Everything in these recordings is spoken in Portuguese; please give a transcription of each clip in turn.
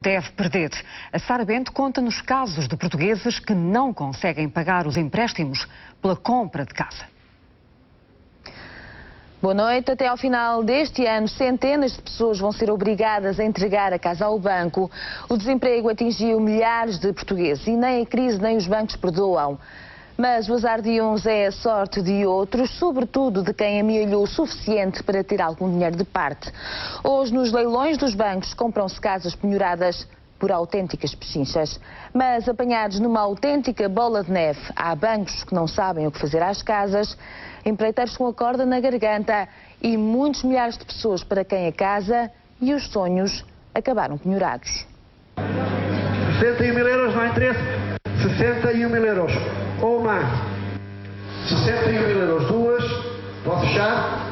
Deve perder. A Sara Bento conta-nos casos de portugueses que não conseguem pagar os empréstimos pela compra de casa. Boa noite. Até ao final deste ano, centenas de pessoas vão ser obrigadas a entregar a casa ao banco. O desemprego atingiu milhares de portugueses e nem a crise nem os bancos perdoam. Mas o azar de uns é a sorte de outros, sobretudo de quem amealhou o suficiente para ter algum dinheiro de parte. Hoje, nos leilões dos bancos, compram-se casas penhoradas por autênticas pechinchas. Mas apanhados numa autêntica bola de neve, há bancos que não sabem o que fazer às casas, empreiteiros com a corda na garganta e muitos milhares de pessoas para quem a casa e os sonhos acabaram penhorados. 61 mil euros, não há interesse. 61 mil euros. Uma. 61 mil euros. Duas. Pode fechar.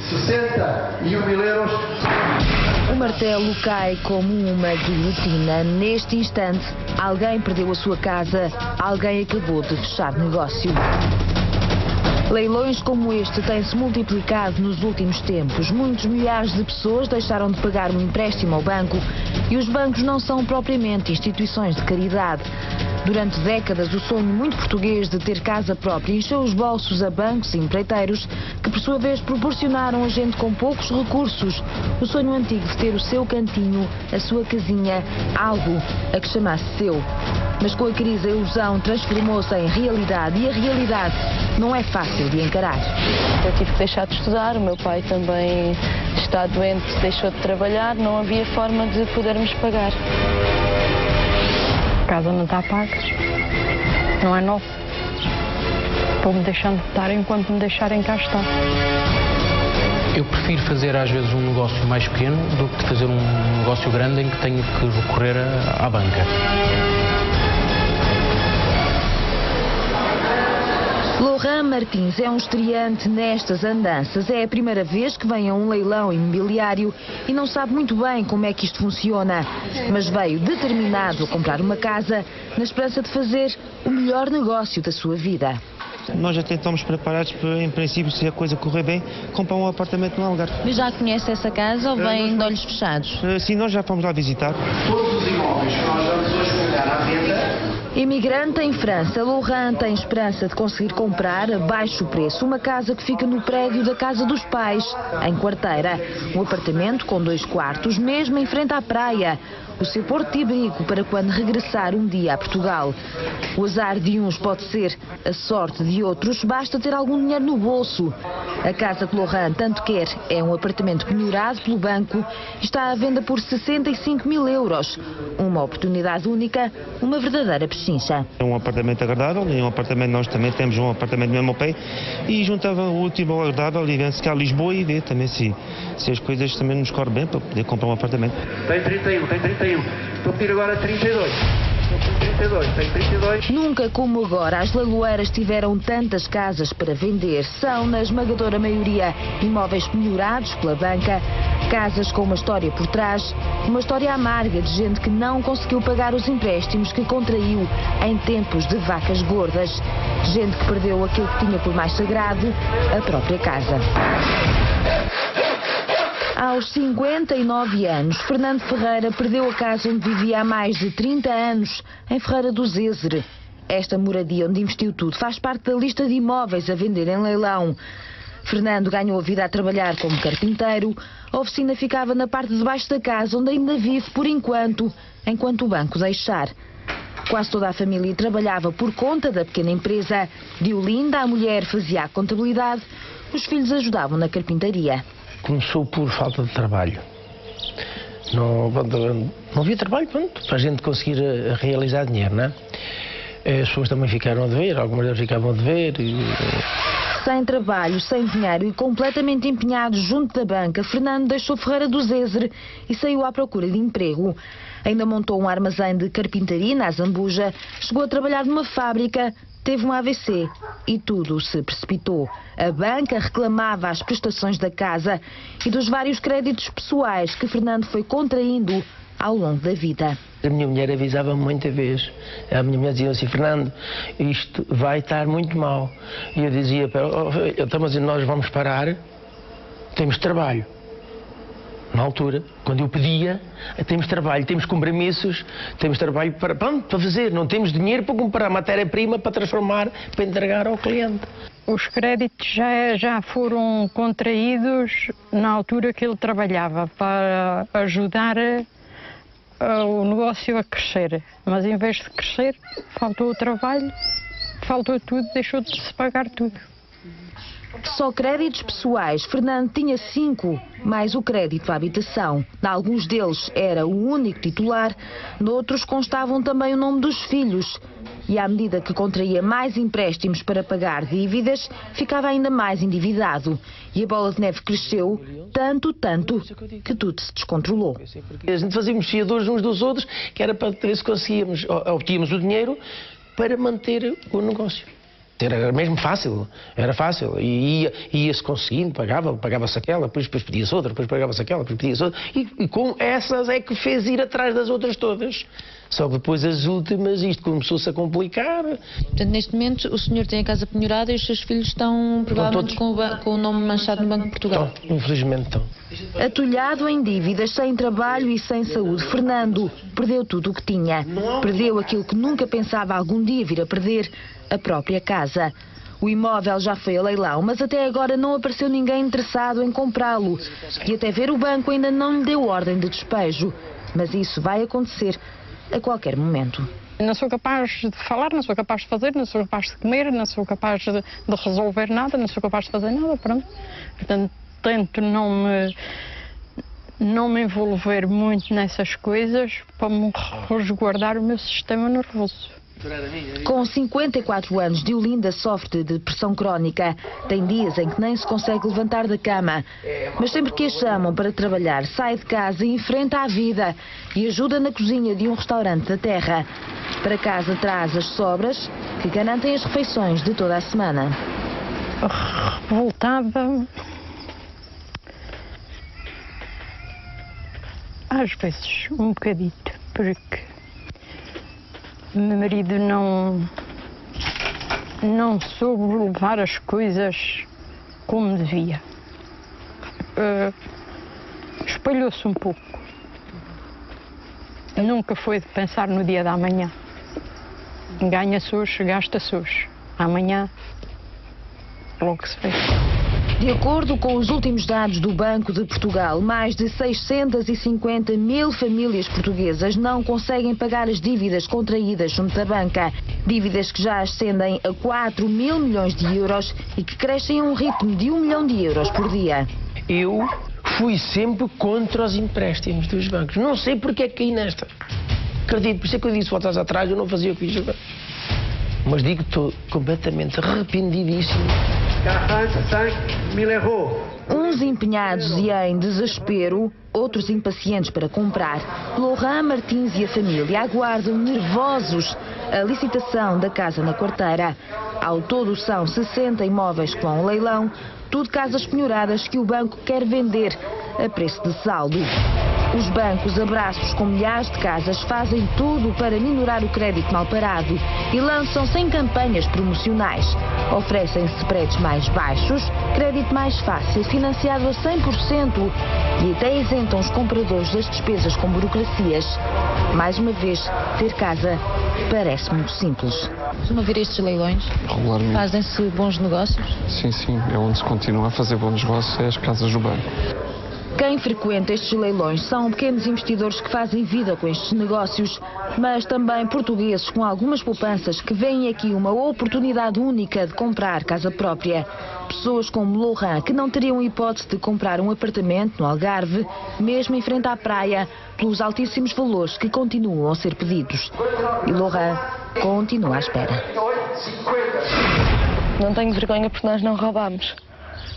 61 mil euros. O martelo cai como uma guilhotina. Neste instante, alguém perdeu a sua casa, alguém acabou de fechar negócio. Leilões como este têm-se multiplicado nos últimos tempos. Muitos milhares de pessoas deixaram de pagar um empréstimo ao banco e os bancos não são propriamente instituições de caridade. Durante décadas, o sonho muito português de ter casa própria encheu os bolsos a bancos e empreiteiros, que por sua vez proporcionaram a gente com poucos recursos o sonho antigo de ter o seu cantinho, a sua casinha, algo a que chamasse seu. Mas com a crise a ilusão transformou-se em realidade e a realidade não é fácil de encarar. Eu tive que deixar de estudar, o meu pai também está doente, deixou de trabalhar, não havia forma de podermos pagar. A casa não está paga, não é nossa. Vou-me deixando de estar enquanto me deixarem cá estar. Eu prefiro fazer às vezes um negócio mais pequeno do que fazer um negócio grande em que tenho que recorrer à banca. Laurent Martins é um estreante nestas andanças. É a primeira vez que vem a um leilão imobiliário e não sabe muito bem como é que isto funciona. Mas veio determinado a comprar uma casa na esperança de fazer o melhor negócio da sua vida. Nós já tentamos preparados para, em princípio, se a coisa correr bem, comprar um apartamento no Algarve. Mas já conhece essa casa ou vem de olhos fechados? Sim, nós já fomos lá visitar. Todos os imóveis que nós vamos hoje colocar à venda. Imigrante em França, Laurent tem esperança de conseguir comprar a baixo preço uma casa que fica no prédio da casa dos pais, em Quarteira. Um apartamento com 2 quartos, mesmo em frente à praia. O seu porto de abrigo para quando regressar um dia a Portugal. O azar de uns pode ser a sorte de outros, basta ter algum dinheiro no bolso. A casa que Laurent tanto quer é um apartamento penhorado pelo banco e está à venda por 65 mil euros. Uma oportunidade única, uma verdadeira pechincha. É um apartamento agradável e um apartamento, nós também temos um apartamento mesmo ao pé e juntava o último ao agradável e vem-se cá a Lisboa e ver também se as coisas também nos correm bem para poder comprar um apartamento. Tem 31, tem 31. Estou a pedir agora 32. Tem 32. Nunca como agora as leiloeiras tiveram tantas casas para vender. São, na esmagadora maioria, imóveis penhorados pela banca, casas com uma história por trás, uma história amarga de gente que não conseguiu pagar os empréstimos que contraiu em tempos de vacas gordas. Gente que perdeu aquilo que tinha por mais sagrado, a própria casa. Aos 59 anos, Fernando Ferreira perdeu a casa onde vivia há mais de 30 anos, em Ferreira do Zézere. Esta moradia onde investiu tudo faz parte da lista de imóveis a vender em leilão. Fernando ganhou a vida a trabalhar como carpinteiro. A oficina ficava na parte de baixo da casa, onde ainda vive por enquanto o banco deixar. Quase toda a família trabalhava por conta da pequena empresa. Diolinda, a mulher, fazia a contabilidade. Os filhos ajudavam na carpintaria. Começou por falta de trabalho. Não havia trabalho, pronto, para a gente conseguir realizar dinheiro, não é? As pessoas também ficaram a dever, algumas delas ficavam a dever. Sem trabalho, sem dinheiro e completamente empenhado junto da banca, Fernando deixou Ferreira do Zézere e saiu à procura de emprego. Ainda montou um armazém de carpintaria na Zambuja, chegou a trabalhar numa fábrica, teve um AVC e tudo se precipitou. A banca reclamava as prestações da casa e dos vários créditos pessoais que Fernando foi contraindo ao longo da vida. A minha mulher avisava-me muita vez. A minha mulher dizia assim: Fernando, isto vai estar muito mal. E eu dizia para ela: então, mas nós vamos parar, temos trabalho. Na altura, quando eu pedia, temos trabalho, temos compromissos, temos trabalho para fazer, não temos dinheiro para comprar matéria-prima, para transformar, para entregar ao cliente. Os créditos já foram contraídos na altura que ele trabalhava para ajudar o negócio a crescer, mas em vez de crescer, faltou o trabalho, faltou tudo, deixou de se pagar tudo. Só créditos pessoais, Fernando tinha 5, mais o crédito à habitação. Em alguns deles era o único titular, noutros constavam também o nome dos filhos. E à medida que contraía mais empréstimos para pagar dívidas, ficava ainda mais endividado. E a bola de neve cresceu tanto, que tudo se descontrolou. A gente fazíamos fiadores uns dos outros, que era para ver se conseguíamos, obtínhamos o dinheiro para manter o negócio. Era mesmo fácil, era fácil, e ia-se conseguindo, pagava-se aquela, depois pedia-se outra, depois pagava-se aquela, depois pedia-se outra, e com essas é que fez ir atrás das outras todas. Só que depois as últimas, isto começou-se a complicar. Portanto, neste momento o senhor tem a casa penhorada e os seus filhos estão provavelmente com o nome manchado no Banco de Portugal. Estão, infelizmente estão. Atolhado em dívidas, sem trabalho e sem saúde, Fernando perdeu tudo o que tinha. Perdeu aquilo que nunca pensava algum dia vir a perder, a própria casa. O imóvel já foi a leilão, mas até agora não apareceu ninguém interessado em comprá-lo. E até ver o banco ainda não lhe deu ordem de despejo. Mas isso vai acontecer a qualquer momento. Não sou capaz de falar, não sou capaz de fazer, não sou capaz de comer, não sou capaz de resolver nada, não sou capaz de fazer nada, pronto. Portanto, tento não me envolver muito nessas coisas para me resguardar o meu sistema nervoso. Com 54 anos, Diolinda sofre de depressão crónica. Tem dias em que nem se consegue levantar da cama. Mas sempre que a chamam para trabalhar, sai de casa e enfrenta a vida e ajuda na cozinha de um restaurante da terra. Para casa traz as sobras que garantem as refeições de toda a semana. Revoltada. Às vezes, um bocadito, porque o meu marido não soube levar as coisas como devia. Espalhou-se um pouco. Nunca foi de pensar no dia da manhã. Ganha-se hoje, gasta-se hoje. Amanhã, logo se vê. De acordo com os últimos dados do Banco de Portugal, mais de 650 mil famílias portuguesas não conseguem pagar as dívidas contraídas junto à banca. Dívidas que já ascendem a 4 mil milhões de euros e que crescem a um ritmo de 1 milhão de euros por dia. Eu fui sempre contra os empréstimos dos bancos. Não sei porque é que caí nesta. Acredito, por isso é que eu disse voltas atrás, eu não fazia o que fiz agora. Mas digo que estou completamente arrependidíssimo. 45 mil euros. Uns empenhados e em desespero, outros impacientes para comprar. Laurent Martins e a família aguardam nervosos a licitação da casa na Quarteira. Ao todo são 60 imóveis que vão ao leilão, tudo casas penhoradas que o banco quer vender a preço de saldo. Os bancos, abraços com milhares de casas, fazem tudo para minorar o crédito mal parado e lançam-se em campanhas promocionais. Oferecem-se spreads mais baixos, crédito mais fácil, financiado a 100% e até isentam os compradores das despesas com burocracias. Mais uma vez, ter casa parece muito simples. Costuma ver estes leilões? Regularmente. Fazem-se bons negócios? Sim, é onde se continua a fazer bons negócios, é as casas do banco. Quem frequenta estes leilões são pequenos investidores que fazem vida com estes negócios, mas também portugueses com algumas poupanças que veem aqui uma oportunidade única de comprar casa própria. Pessoas como Laurent, que não teriam hipótese de comprar um apartamento no Algarve, mesmo em frente à praia, pelos altíssimos valores que continuam a ser pedidos. E Laurent continua à espera. Não tenho vergonha porque nós não roubamos.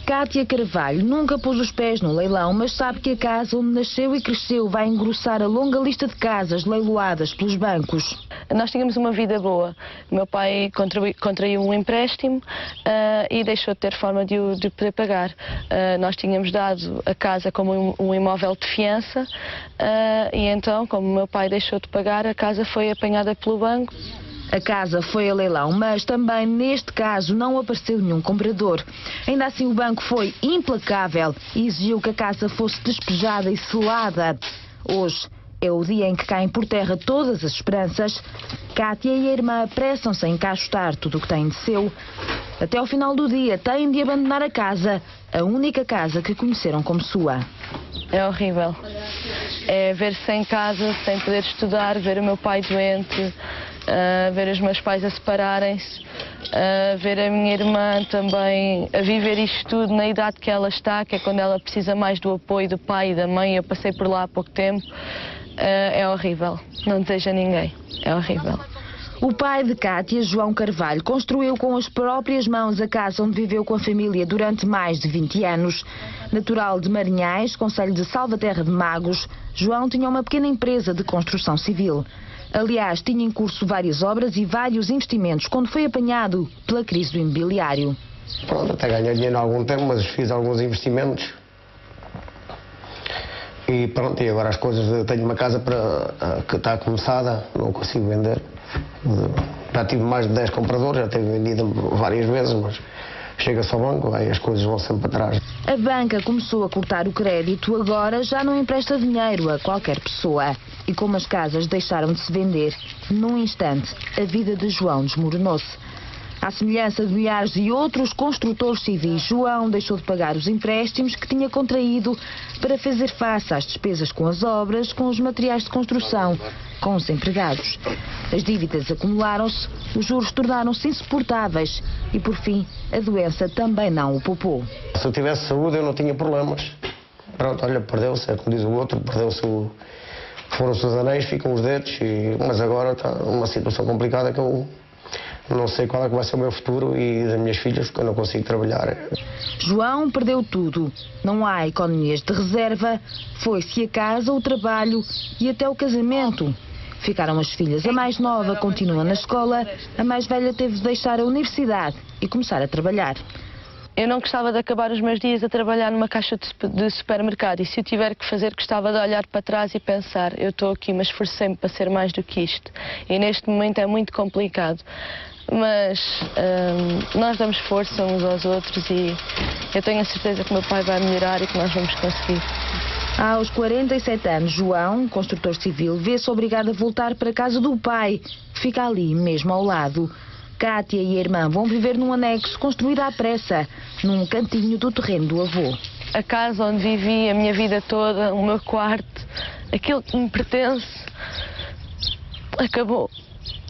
Cátia Carvalho nunca pôs os pés no leilão, mas sabe que a casa onde nasceu e cresceu vai engrossar a longa lista de casas leiloadas pelos bancos. Nós tínhamos uma vida boa. O meu pai contraiu um empréstimo e deixou de ter forma de poder pagar. Nós tínhamos dado a casa como um imóvel de fiança e então, como o meu pai deixou de pagar, a casa foi apanhada pelo banco. A casa foi a leilão, mas também neste caso não apareceu nenhum comprador. Ainda assim o banco foi implacável e exigiu que a casa fosse despejada e selada. Hoje é o dia em que caem por terra todas as esperanças. Kátia e a irmã apressam-se a encaixotar tudo o que têm de seu. Até ao final do dia têm de abandonar a casa, a única casa que conheceram como sua. É horrível. É ver-se em casa, sem poder estudar, ver o meu pai doente, ver os meus pais a separarem-se, ver a minha irmã também a viver isto tudo na idade que ela está, que é quando ela precisa mais do apoio do pai e da mãe. Eu passei por lá há pouco tempo. É horrível. Não desejo a ninguém. É horrível. O pai de Kátia, João Carvalho, construiu com as próprias mãos a casa onde viveu com a família durante mais de 20 anos. Natural de Marinhais, concelho de Salvaterra de Magos, João tinha uma pequena empresa de construção civil. Aliás, tinha em curso várias obras e vários investimentos quando foi apanhado pela crise do imobiliário. Pronto, até ganhei dinheiro há algum tempo, mas fiz alguns investimentos. E pronto, e agora as coisas, eu tenho uma casa que está começada, não consigo vender. Já tive mais de 10 compradores, já tenho vendido várias vezes, mas chega-se ao banco, aí as coisas vão sempre para trás. A banca começou a cortar o crédito, agora já não empresta dinheiro a qualquer pessoa. E como as casas deixaram de se vender, num instante, a vida de João desmoronou-se. À semelhança de milhares de outros construtores civis, João deixou de pagar os empréstimos que tinha contraído para fazer face às despesas com as obras, com os materiais de construção, com os empregados. As dívidas acumularam-se, os juros tornaram-se insuportáveis e, por fim, a doença também não o poupou. Se eu tivesse saúde, eu não tinha problemas. Pronto, olha, perdeu-se, é como diz o outro, perdeu-se foram-se os anéis, ficam os dedos, mas agora está uma situação complicada que eu não sei qual é que vai ser o meu futuro e das minhas filhas, porque eu não consigo trabalhar. João perdeu tudo. Não há economias de reserva, foi-se a casa, o trabalho e até o casamento. Ficaram as filhas. A mais nova continua na escola, a mais velha teve de deixar a universidade e começar a trabalhar. Eu não gostava de acabar os meus dias a trabalhar numa caixa de supermercado e se eu tiver que fazer, gostava de olhar para trás e pensar, eu estou aqui, mas esforcei-me para ser mais do que isto. E neste momento é muito complicado. Mas nós damos força uns aos outros e eu tenho a certeza que o meu pai vai melhorar e que nós vamos conseguir. Aos 47 anos, João, construtor civil, vê-se obrigado a voltar para a casa do pai, que fica ali, mesmo ao lado. Kátia e a irmã vão viver num anexo construído à pressa, num cantinho do terreno do avô. A casa onde vivi a minha vida toda, o meu quarto, aquilo que me pertence, acabou.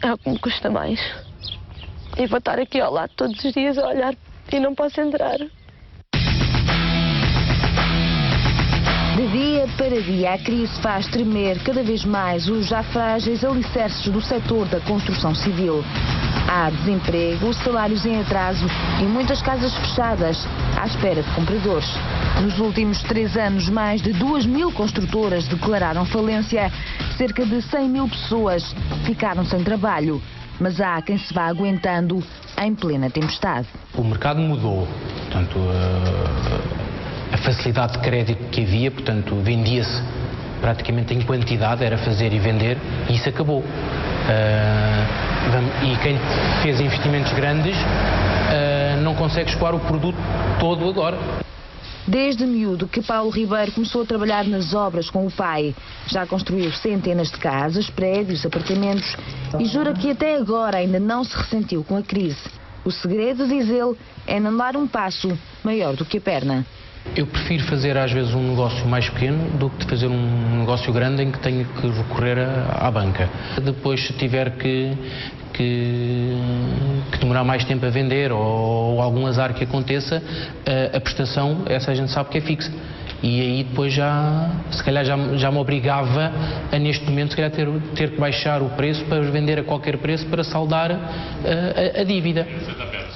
É o que me custa mais. E vou estar aqui ao lado todos os dias a olhar e não posso entrar. De dia para dia, a crise faz tremer cada vez mais os já frágeis alicerces do setor da construção civil. Há desemprego, salários em atraso e muitas casas fechadas à espera de compradores. Nos últimos 3 anos, mais de 2.000 construtoras declararam falência. Cerca de 100.000 pessoas ficaram sem trabalho. Mas há quem se vá aguentando em plena tempestade. O mercado mudou, portanto, a facilidade de crédito que havia, portanto, vendia-se praticamente em quantidade, era fazer e vender, e isso acabou. E quem fez investimentos grandes não consegue escoar o produto todo agora. Desde miúdo que Paulo Ribeiro começou a trabalhar nas obras com o pai. Já construiu centenas de casas, prédios, apartamentos e jura que até agora ainda não se ressentiu com a crise. O segredo, diz ele, é não dar um passo maior do que a perna. Eu prefiro fazer às vezes um negócio mais pequeno do que fazer um negócio grande em que tenho que recorrer à banca. Depois, se tiver que demorar mais tempo a vender ou algum azar que aconteça, a prestação, essa a gente sabe que é fixa. E aí depois se calhar já me obrigava a neste momento se calhar ter que baixar o preço para vender a qualquer preço para saldar a dívida.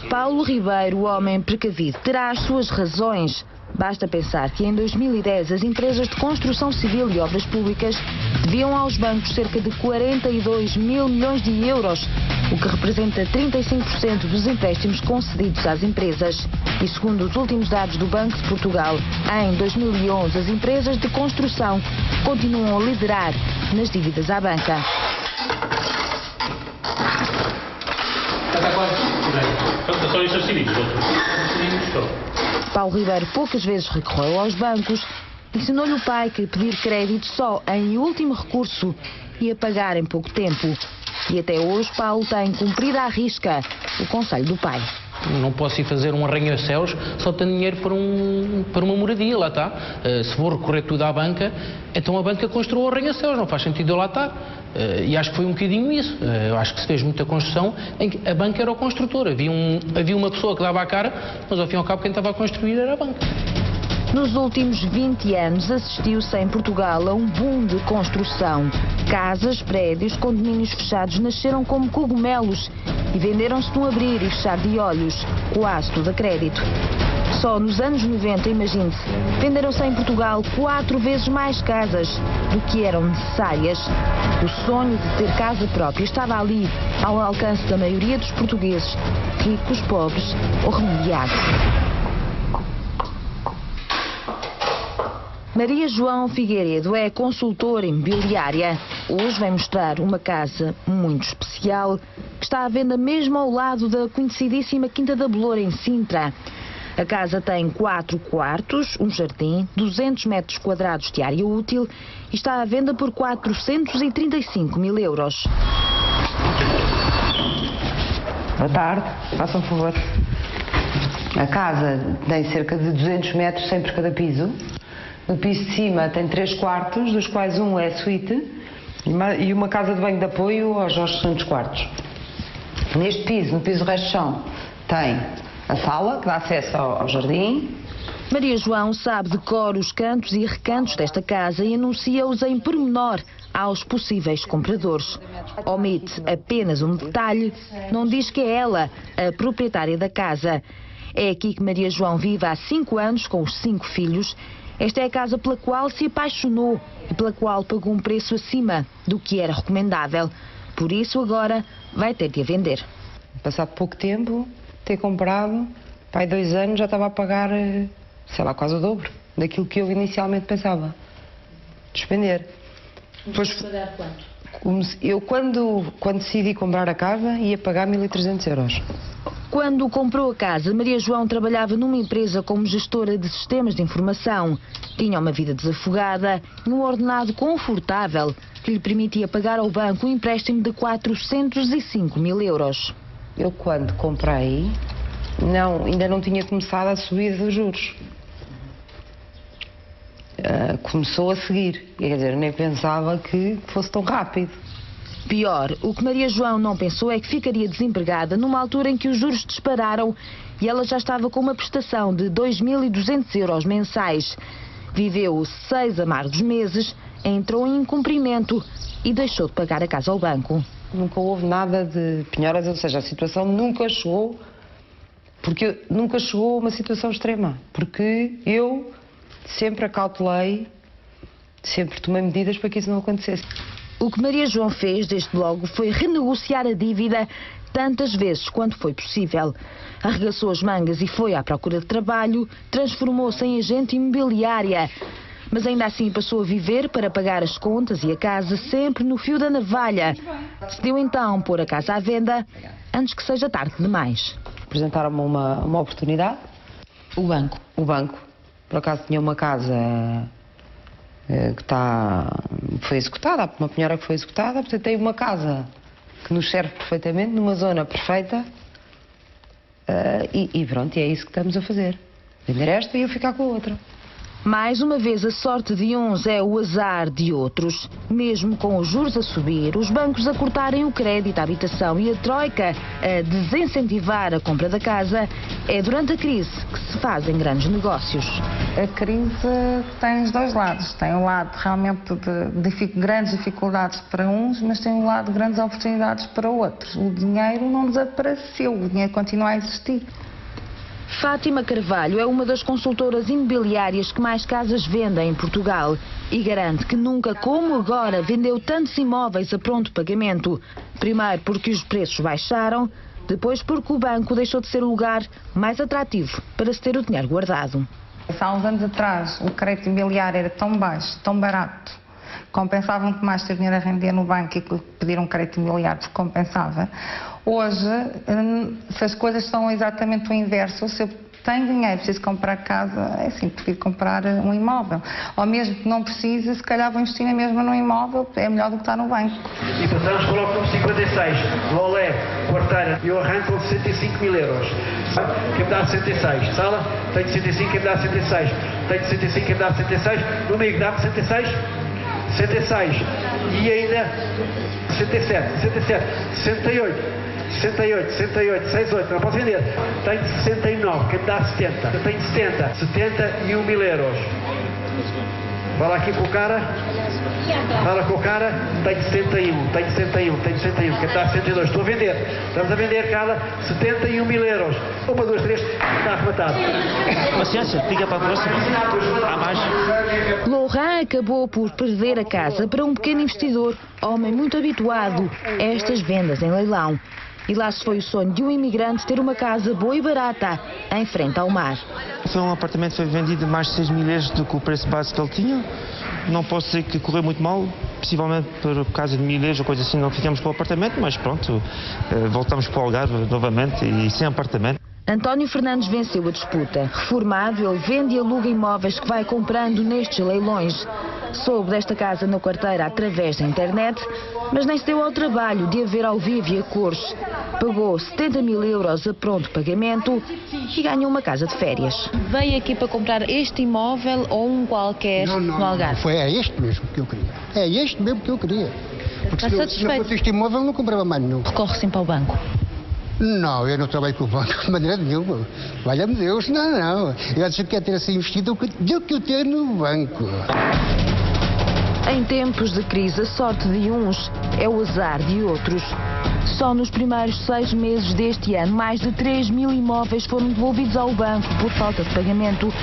Paulo Ribeiro, o homem precavido, terá as suas razões. Basta pensar que em 2010 as empresas de construção civil e obras públicas deviam aos bancos cerca de 42 mil milhões de euros, o que representa 35% dos empréstimos concedidos às empresas. E segundo os últimos dados do Banco de Portugal, em 2011 as empresas de construção continuam a liderar nas dívidas à banca. Paulo Ribeiro poucas vezes recorreu aos bancos. Ensinou-lhe o pai que pedir crédito só em último recurso ia pagar em pouco tempo. E até hoje Paulo tem cumprido à risca o conselho do pai. Não posso ir fazer um arranha-céus só tendo dinheiro para uma moradia, lá está. Se vou recorrer tudo à banca, então a banca construiu o arranha-céus, não faz sentido eu lá estar. E acho que foi um bocadinho isso. Eu acho que se fez muita construção em que a banca era o construtor. Havia uma pessoa que dava a cara, mas ao fim e ao cabo quem estava a construir era a banca. Nos últimos 20 anos assistiu-se em Portugal a um boom de construção. Casas, prédios, condomínios fechados nasceram como cogumelos e venderam-se num abrir e fechar de olhos, quase tudo a crédito. Só nos anos 90, imagine-se, venderam-se em Portugal 4 vezes mais casas do que eram necessárias. O sonho de ter casa própria estava ali, ao alcance da maioria dos portugueses, ricos, pobres ou remediados. Maria João Figueiredo é consultora imobiliária. Hoje vem mostrar uma casa muito especial que está à venda mesmo ao lado da conhecidíssima Quinta da Beloura, em Sintra. A casa tem 4 quartos, um jardim, 200 metros quadrados de área útil e está à venda por 435 mil euros. Boa tarde, façam um favor. A casa tem cerca de 200 metros, 100 por cada piso. No piso de cima tem 3 quartos, dos quais um é suíte e uma casa de banho de apoio aos restantes quartos. Neste piso, no piso resto de chão, tem a sala, que dá acesso ao jardim. Maria João sabe de cor os cantos e recantos desta casa e anuncia-os em pormenor aos possíveis compradores. Omite apenas um detalhe, não diz que é ela a proprietária da casa. É aqui que Maria João vive há 5 anos com os 5 filhos. Esta é a casa pela qual se apaixonou e pela qual pagou um preço acima do que era recomendável. Por isso agora vai ter de a vender. Passado pouco tempo, ter comprado, pai 2 anos já estava a pagar, sei lá, quase o dobro daquilo que eu inicialmente pensava despender. Depois pagar quanto? Eu quando decidi comprar a casa ia pagar 1.300 euros. Quando comprou a casa, Maria João trabalhava numa empresa como gestora de sistemas de informação. Tinha uma vida desafogada e um ordenado confortável que lhe permitia pagar ao banco um empréstimo de 405 mil euros. Eu quando comprei, ainda não tinha começado a subida dos juros. Começou a seguir, quer dizer, nem pensava que fosse tão rápido. Pior, o que Maria João não pensou é que ficaria desempregada numa altura em que os juros dispararam e ela já estava com uma prestação de 2.200 euros mensais. Viveu 6 amargos meses, entrou em incumprimento e deixou de pagar a casa ao banco. Nunca houve nada de penhoras, ou seja, a situação nunca chegou a uma situação extrema, porque eu sempre acautelei, sempre tomei medidas para que isso não acontecesse. O que Maria João fez desde logo foi renegociar a dívida tantas vezes quanto foi possível. Arregaçou as mangas e foi à procura de trabalho, transformou-se em agente imobiliária. Mas ainda assim passou a viver para pagar as contas e a casa sempre no fio da navalha. Decidiu então pôr a casa à venda antes que seja tarde demais. Apresentaram-me uma oportunidade. O banco? O banco. Por acaso tinha uma casa que foi executada, uma penhora que foi executada, portanto tem uma casa que nos serve perfeitamente, numa zona perfeita e pronto, e é isso que estamos a fazer. Vender esta e eu ficar com a outra. Mais uma vez, a sorte de uns é o azar de outros. Mesmo com os juros a subir, os bancos a cortarem o crédito à habitação e a troika a desincentivar a compra da casa, é durante a crise que se fazem grandes negócios. A crise tem os dois lados. Tem um lado realmente de grandes dificuldades para uns, mas tem um lado de grandes oportunidades para outros. O dinheiro não desapareceu, o dinheiro continua a existir. Fátima Carvalho é uma das consultoras imobiliárias que mais casas vendem em Portugal e garante que nunca, como agora, vendeu tantos imóveis a pronto pagamento. Primeiro porque os preços baixaram, depois porque o banco deixou de ser o lugar mais atrativo para se ter o dinheiro guardado. Há uns anos atrás o crédito imobiliário era tão baixo, tão barato, compensava muito mais ter dinheiro a render no banco e pedir um crédito imobiliário, porque compensava. Hoje, se as coisas são exatamente o inverso, se eu tenho dinheiro, preciso comprar casa, é assim, prefiro comprar um imóvel. Ou mesmo que não precise, se calhar vou investir mesmo num imóvel, é melhor do que estar no banco. E passamos para o número 56, Lolé, quarteira, eu arranco com 65 mil euros. Quem me dá 66? Sala? Tenho 65, quem me dá 66? Tenho 65, quem me dá 66? Domingo, dá-me 66? 66. E ainda 67, 68. 68, 68, não posso vender. Tenho 69, quem me dá 70. Eu tenho 70, 71 mil euros. Fala aqui com o cara. Fala com o cara. Tenho 61, tenho 61, tenho 61, quem me dá 62. Estou a vender. Estamos a vender cada 71 mil euros. 1, 2, 3, está arrematado. Paciência, fica para a próxima. Há mais. Laurent acabou por perder a casa para um pequeno investidor, homem muito habituado a estas vendas em leilão. E lá se foi o sonho de um imigrante ter uma casa boa e barata, em frente ao mar. Foi um apartamento que foi vendido a mais de 6 mil euros do que o preço base que ele tinha. Não posso dizer que correu muito mal, possivelmente por causa de 1000 euros ou coisa assim não ficamos com o apartamento, mas pronto, voltamos para o Algarve novamente e sem apartamento. António Fernandes venceu a disputa. Reformado, ele vende e aluga imóveis que vai comprando nestes leilões. Soube desta casa na quarteira através da internet, mas nem se deu ao trabalho de a ver ao vivo e a cores. Pagou 70 mil euros a pronto pagamento e ganhou uma casa de férias. Veio aqui para comprar este imóvel ou um qualquer no Algarve? É este mesmo que eu queria. É este mesmo que eu queria. Porque se não fosse este imóvel, não comprava mais nenhum. Recorre sempre ao banco? Não, eu não trabalho com o banco de maneira nenhuma. Valha-me Deus, não. Eu acho que quero ter assim investido do que eu tenho no banco. Em tempos de crise, a sorte de uns é o azar de outros. Só nos primeiros 6 meses deste ano, mais de 3 mil imóveis foram devolvidos ao banco por falta de pagamento.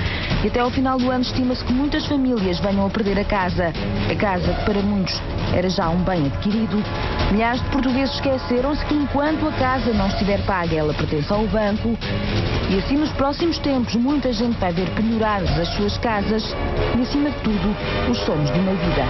E até ao final do ano estima-se que muitas famílias venham a perder a casa. A casa que para muitos era já um bem adquirido. Milhares de portugueses esqueceram-se que enquanto a casa não estiver paga, ela pertence ao banco. E assim nos próximos tempos, muita gente vai ver penhoradas as suas casas e, acima de tudo, os sonhos de uma vida.